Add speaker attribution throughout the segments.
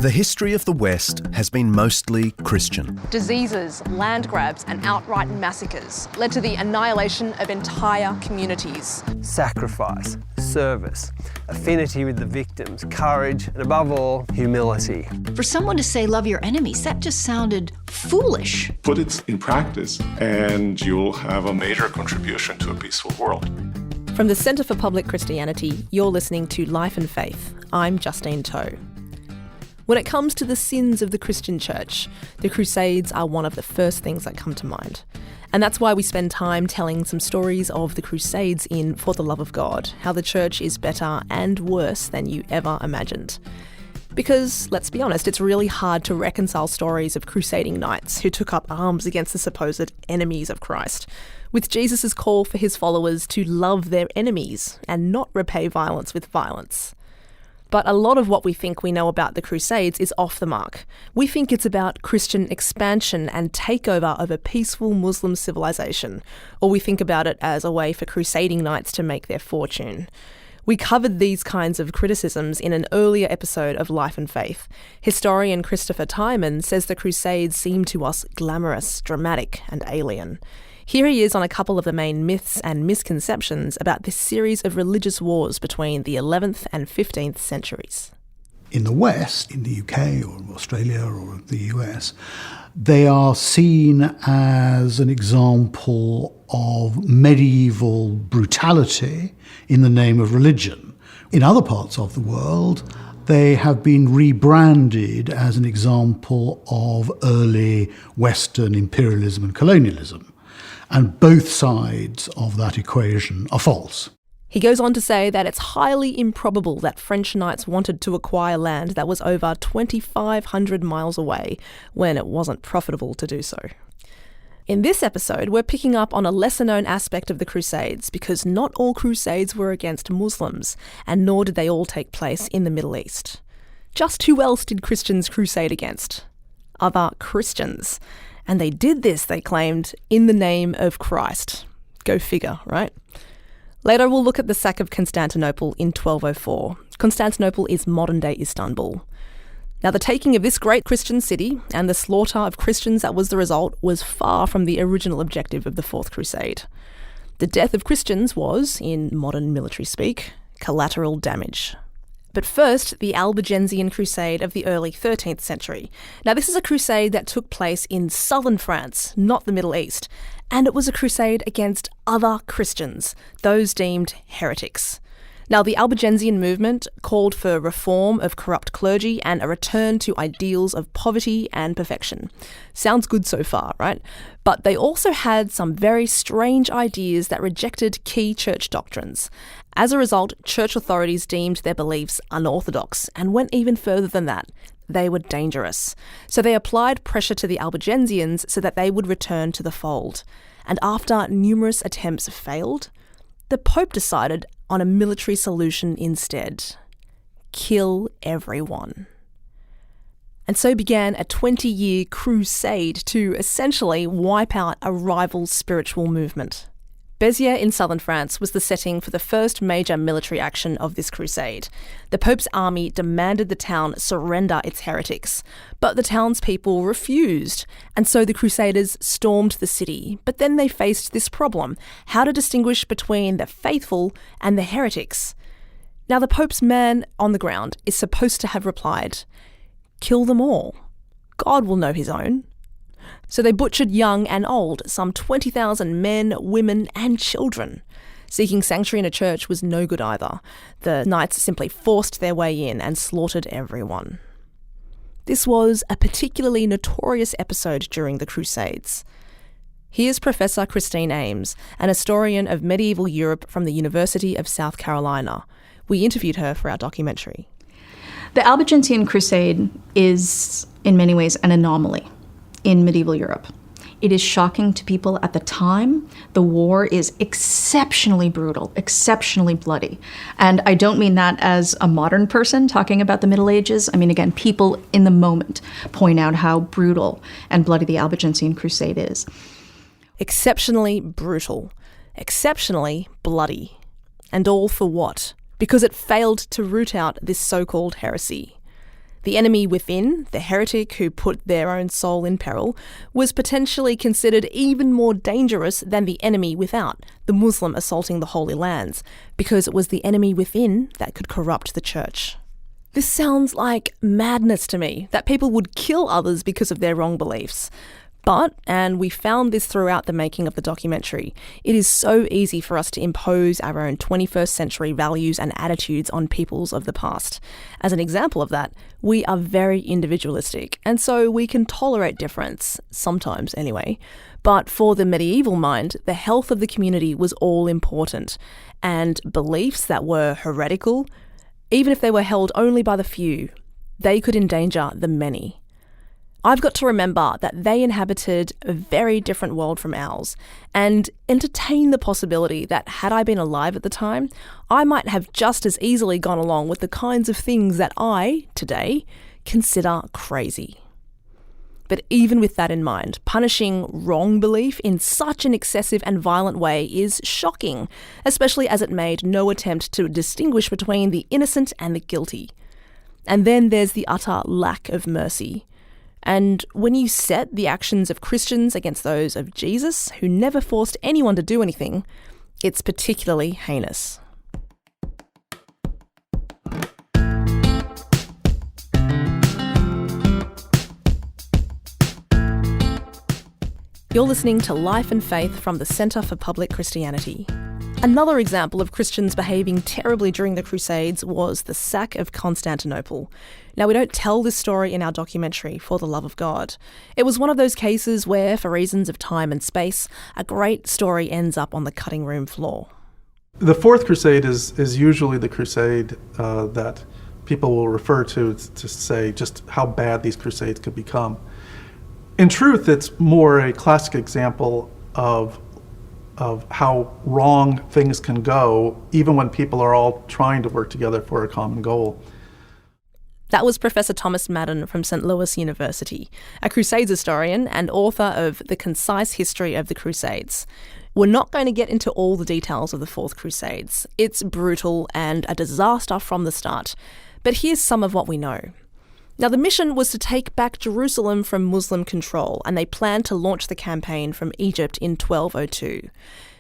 Speaker 1: The history of the West has been mostly Christian.
Speaker 2: Diseases, land grabs and outright massacres led to the annihilation of entire communities.
Speaker 3: Sacrifice, service, affinity with the victims, courage, and above all, humility.
Speaker 4: For someone to say love your enemies, that just sounded foolish.
Speaker 5: Put it in practice and you'll have a major contribution to a peaceful world.
Speaker 2: From the Centre for Public Christianity, you're listening to Life and Faith. I'm Justine Toe. When it comes to the sins of the Christian church, the Crusades are one of the first things that come to mind. And that's why we spend time telling some stories of the Crusades in For the Love of God, how the church is better and worse than you ever imagined. Because, let's be honest, it's really hard to reconcile stories of crusading knights who took up arms against the supposed enemies of Christ, with Jesus' call for his followers to love their enemies and not repay violence with violence. But a lot of what we think we know about the Crusades is off the mark. We think it's about Christian expansion and takeover of a peaceful Muslim civilization, or we think about it as a way for crusading knights to make their fortune. We covered these kinds of criticisms in an earlier episode of Life and Faith. Historian Christopher Tyman says the Crusades seem to us glamorous, dramatic, and alien. Here he is on a couple of the main myths and misconceptions about this series of religious wars between the 11th and 15th centuries.
Speaker 6: In the West, in the UK or Australia or the US, they are seen as an example of medieval brutality in the name of religion. In other parts of the world, they have been rebranded as an example of early Western imperialism and colonialism. And both sides of that equation are false.
Speaker 2: He goes on to say that it's highly improbable that French knights wanted to acquire land that was over 2,500 miles away when it wasn't profitable to do so. In this episode, we're picking up on a lesser-known aspect of the Crusades because not all Crusades were against Muslims, and nor did they all take place in the Middle East. Just who else did Christians crusade against? Other Christians. And they did this, they claimed, in the name of Christ. Go figure, right? Later we'll look at the sack of Constantinople in 1204. Constantinople is modern-day Istanbul. Now, the taking of this great Christian city and the slaughter of Christians that was the result was far from the original objective of the Fourth Crusade. The death of Christians was, in modern military speak, collateral damage. But first, the Albigensian Crusade of the early 13th century. Now, this is a crusade that took place in southern France, not the Middle East, and it was a crusade against other Christians, those deemed heretics. Now, the Albigensian movement called for reform of corrupt clergy and a return to ideals of poverty and perfection. Sounds good so far, right? But they also had some very strange ideas that rejected key church doctrines. As a result, church authorities deemed their beliefs unorthodox and went even further than that. They were dangerous. So they applied pressure to the Albigensians so that they would return to the fold. And after numerous attempts failed, the Pope decided on a military solution instead. Kill everyone. And so began a 20-year crusade to essentially wipe out a rival spiritual movement. Béziers in southern France was the setting for the first major military action of this crusade. The Pope's army demanded the town surrender its heretics, but the townspeople refused, and so the Crusaders stormed the city. But then they faced this problem: how to distinguish between the faithful and the heretics. Now, the Pope's man on the ground is supposed to have replied, "Kill them all. God will know his own." So they butchered young and old, some 20,000 men, women and children. Seeking sanctuary in a church was no good either. The knights simply forced their way in and slaughtered everyone. This was a particularly notorious episode during the Crusades. Here's Professor Christine Ames, an historian of medieval Europe from the University of South Carolina. We interviewed her for our documentary.
Speaker 7: The Albigensian Crusade is, in many ways, an anomaly in medieval Europe. It is shocking to people at the time. The war is exceptionally brutal, exceptionally bloody. And I don't mean that as a modern person talking about the Middle Ages. I mean, again, people in the moment point out how brutal and bloody the Albigensian Crusade is.
Speaker 2: Exceptionally brutal, exceptionally bloody. And all for what? Because it failed to root out this so-called heresy. The enemy within, the heretic who put their own soul in peril, was potentially considered even more dangerous than the enemy without, the Muslim assaulting the Holy Lands, because it was the enemy within that could corrupt the church. This sounds like madness to me, that people would kill others because of their wrong beliefs. But, and we found this throughout the making of the documentary, it is so easy for us to impose our own 21st century values and attitudes on peoples of the past. As an example of that, we are very individualistic, and so we can tolerate difference, sometimes anyway. But for the medieval mind, the health of the community was all important, and beliefs that were heretical, even if they were held only by the few, they could endanger the many. I've got to remember that they inhabited a very different world from ours and entertain the possibility that had I been alive at the time, I might have just as easily gone along with the kinds of things that I, today, consider crazy. But even with that in mind, punishing wrong belief in such an excessive and violent way is shocking, especially as it made no attempt to distinguish between the innocent and the guilty. And then there's the utter lack of mercy. And when you set the actions of Christians against those of Jesus, who never forced anyone to do anything, it's particularly heinous. You're listening to Life and Faith from the Centre for Public Christianity. Another example of Christians behaving terribly during the Crusades was the sack of Constantinople. Now, we don't tell this story in our documentary, For the Love of God. It was one of those cases where, for reasons of time and space, a great story ends up on the cutting room floor.
Speaker 8: The Fourth Crusade is usually the crusade that people will refer to say just how bad these crusades could become. In truth, it's more a classic example of how wrong things can go, even when people are all trying to work together for a common goal.
Speaker 2: That was Professor Thomas Madden from St. Louis University, a Crusades historian and author of The Concise History of the Crusades. We're not going to get into all the details of the Fourth Crusades. It's brutal and a disaster from the start. But here's some of what we know. Now, the mission was to take back Jerusalem from Muslim control, and they planned to launch the campaign from Egypt in 1202.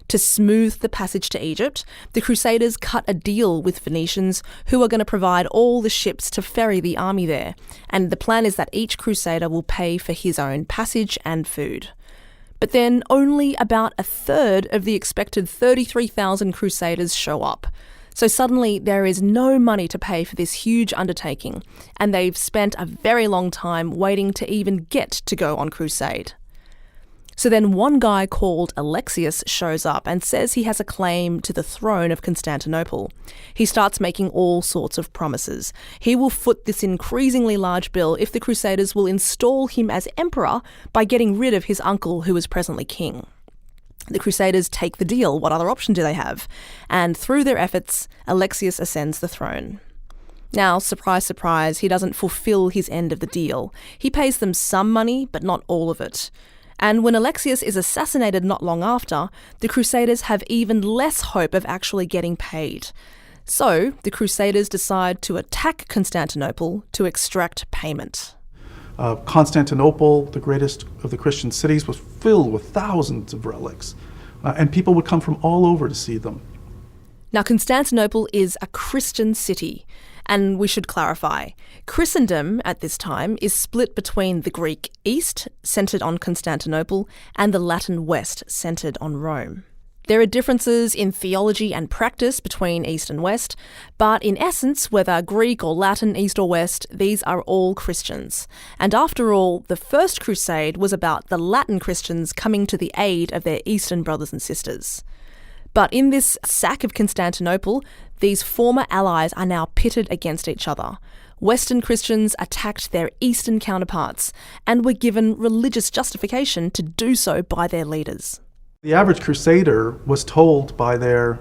Speaker 2: To smooth the passage to Egypt, the Crusaders cut a deal with Venetians who were going to provide all the ships to ferry the army there, and the plan is that each Crusader will pay for his own passage and food. But then only about a third of the expected 33,000 Crusaders show up. So suddenly there is no money to pay for this huge undertaking, and they've spent a very long time waiting to even get to go on crusade. So then one guy called Alexius shows up and says he has a claim to the throne of Constantinople. He starts making all sorts of promises. He will foot this increasingly large bill if the Crusaders will install him as emperor by getting rid of his uncle who is presently king. The Crusaders take the deal. What other option do they have? And through their efforts, Alexius ascends the throne. Now, surprise, surprise, he doesn't fulfill his end of the deal. He pays them some money, but not all of it. And when Alexius is assassinated not long after, the Crusaders have even less hope of actually getting paid. So, the Crusaders decide to attack Constantinople to extract payment.
Speaker 8: Constantinople, the greatest of the Christian cities, was filled with thousands of relics, and people would come from all over to see them.
Speaker 2: Now, Constantinople is a Christian city, and we should clarify, Christendom at this time is split between the Greek East, centred on Constantinople, and the Latin West, centred on Rome. There are differences in theology and practice between East and West, but in essence, whether Greek or Latin, East or West, these are all Christians. And after all, the First Crusade was about the Latin Christians coming to the aid of their Eastern brothers and sisters. But in this sack of Constantinople, these former allies are now pitted against each other. Western Christians attacked their Eastern counterparts and were given religious justification to do so by their leaders.
Speaker 8: The average crusader was told by their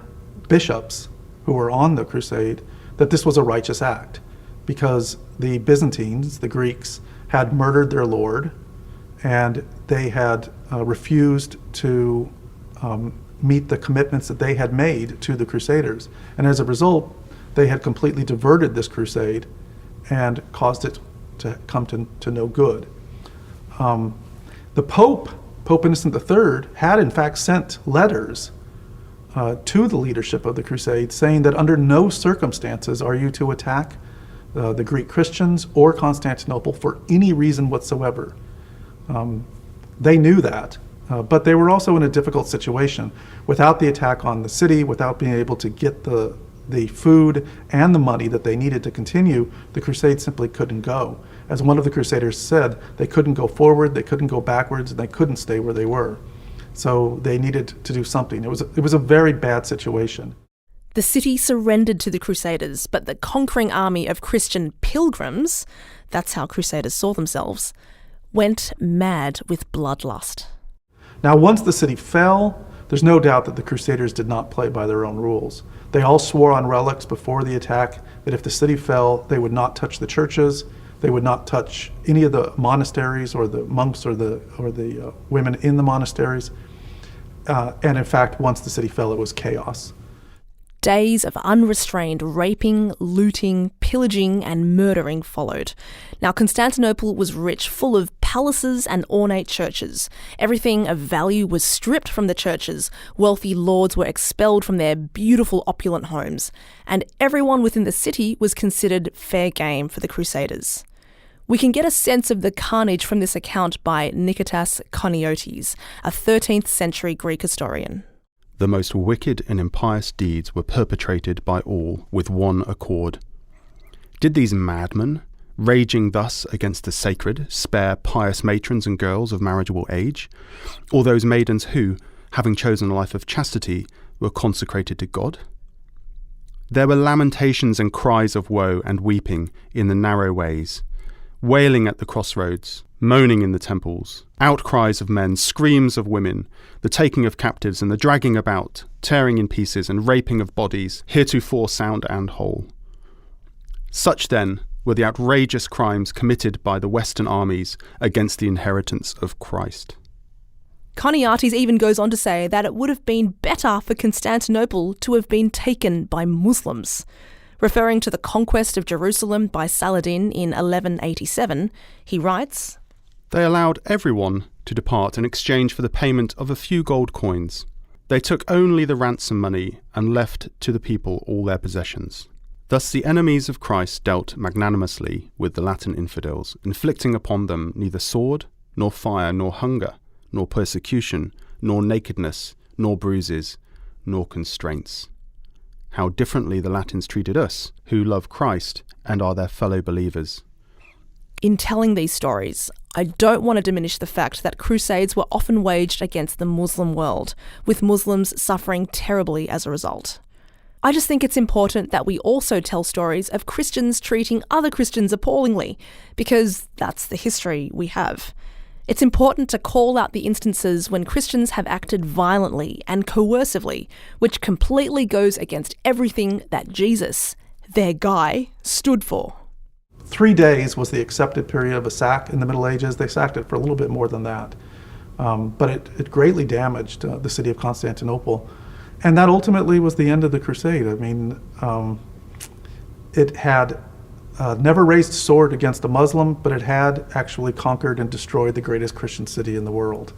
Speaker 8: bishops who were on the crusade that this was a righteous act because the Byzantines, the Greeks, had murdered their lord and they had refused to meet the commitments that they had made to the crusaders. And as a result, they had completely diverted this crusade and caused it to come to no good. The Pope Innocent III, had in fact sent letters to the leadership of the Crusades saying that under no circumstances are you to attack the Greek Christians or Constantinople for any reason whatsoever. They knew that, but they were also in a difficult situation. Without the attack on the city, without being able to get the food and the money that they needed to continue, the Crusades simply couldn't go. As one of the Crusaders said, they couldn't go forward, they couldn't go backwards, and they couldn't stay where they were. So they needed to do something. It was a very bad situation.
Speaker 2: The city surrendered to the Crusaders, but the conquering army of Christian pilgrims, that's how Crusaders saw themselves, went mad with bloodlust.
Speaker 8: Now, once the city fell, there's no doubt that the Crusaders did not play by their own rules. They all swore on relics before the attack that if the city fell, they would not touch the churches, they would not touch any of the monasteries or the monks or the women in the monasteries. And in fact, once the city fell, it was chaos.
Speaker 2: Days of unrestrained raping, looting, pillaging and murdering followed. Now, Constantinople was rich, full of palaces and ornate churches. Everything of value was stripped from the churches. Wealthy lords were expelled from their beautiful, opulent homes. And everyone within the city was considered fair game for the Crusaders. We can get a sense of the carnage from this account by Nikitas Koniotis, a 13th century Greek historian.
Speaker 9: The most wicked and impious deeds were perpetrated by all with one accord. Did these madmen, raging thus against the sacred, spare pious matrons and girls of marriageable age, or those maidens who, having chosen a life of chastity, were consecrated to God? There were lamentations and cries of woe and weeping in the narrow ways, wailing at the crossroads, moaning in the temples, outcries of men, screams of women, the taking of captives and the dragging about, tearing in pieces and raping of bodies, heretofore sound and whole. Such, then, were the outrageous crimes committed by the Western armies against the inheritance of Christ.
Speaker 2: Koniotis even goes on to say that it would have been better for Constantinople to have been taken by Muslims. Referring to the conquest of Jerusalem by Saladin in 1187, he writes,
Speaker 9: "They allowed everyone to depart in exchange for the payment of a few gold coins. They took only the ransom money and left to the people all their possessions. Thus the enemies of Christ dealt magnanimously with the Latin infidels, inflicting upon them neither sword, nor fire, nor hunger, nor persecution, nor nakedness, nor bruises, nor constraints. How differently the Latins treated us, who love Christ and are their fellow believers."
Speaker 2: In telling these stories, I don't want to diminish the fact that crusades were often waged against the Muslim world, with Muslims suffering terribly as a result. I just think it's important that we also tell stories of Christians treating other Christians appallingly, because that's the history we have. It's important to call out the instances when Christians have acted violently and coercively, which completely goes against everything that Jesus, their guy, stood for.
Speaker 8: 3 days was the accepted period of a sack in the Middle Ages. They sacked it for a little bit more than that. But it greatly damaged the city of Constantinople. And that ultimately was the end of the Crusade. I mean, it had never raised a sword against a Muslim, but it had actually conquered and destroyed the greatest Christian city in the world.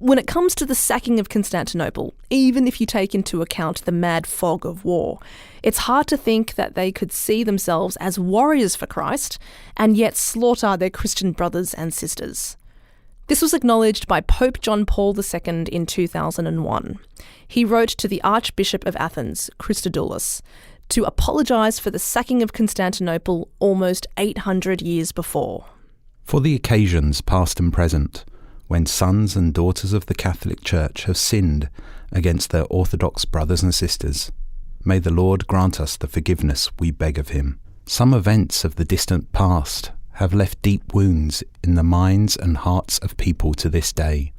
Speaker 2: When it comes to the sacking of Constantinople, even if you take into account the mad fog of war, it's hard to think that they could see themselves as warriors for Christ and yet slaughter their Christian brothers and sisters. This was acknowledged by Pope John Paul II in 2001. He wrote to the Archbishop of Athens, Christodoulos, to apologise for the sacking of Constantinople almost 800 years before.
Speaker 10: For the occasions past and present, when sons and daughters of the Catholic Church have sinned against their Orthodox brothers and sisters, may the Lord grant us the forgiveness we beg of him. Some events of the distant past have left deep wounds in the minds and hearts of people to this day.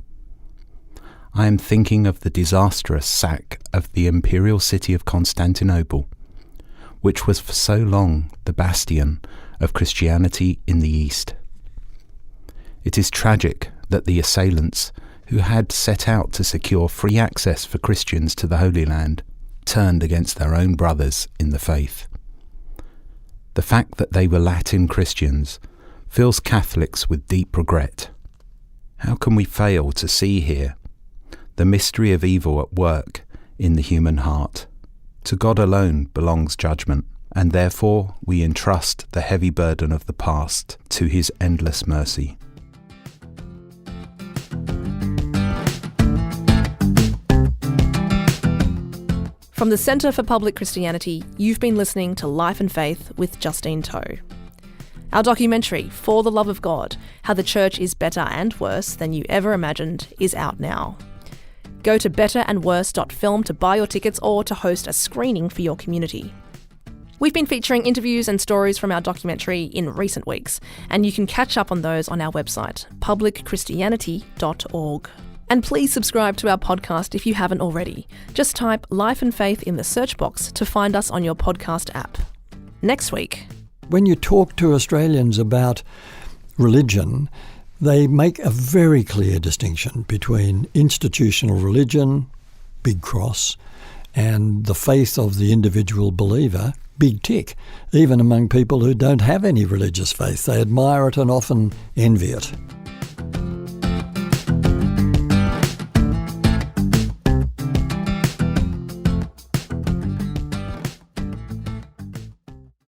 Speaker 10: I am thinking of the disastrous sack of the imperial city of Constantinople, which was for so long the bastion of Christianity in the East. It is tragic that the assailants, who had set out to secure free access for Christians to the Holy Land, turned against their own brothers in the faith. The fact that they were Latin Christians fills Catholics with deep regret. How can we fail to see here the mystery of evil at work in the human heart? To God alone belongs judgment, and therefore we entrust the heavy burden of the past to his endless mercy.
Speaker 2: From the Centre for Public Christianity, you've been listening to Life and Faith with Justine Toe. Our documentary, For the Love of God, How the Church is Better and Worse Than You Ever Imagined, is out now. Go to betterandworse.film to buy your tickets or to host a screening for your community. We've been featuring interviews and stories from our documentary in recent weeks, and you can catch up on those on our website, publicchristianity.org. And please subscribe to our podcast if you haven't already. Just type Life and Faith in the search box to find us on your podcast app. Next week.
Speaker 11: When you talk to Australians about religion, they make a very clear distinction between institutional religion, big cross, and the faith of the individual believer, big tick. Even among people who don't have any religious faith, they admire it and often envy it.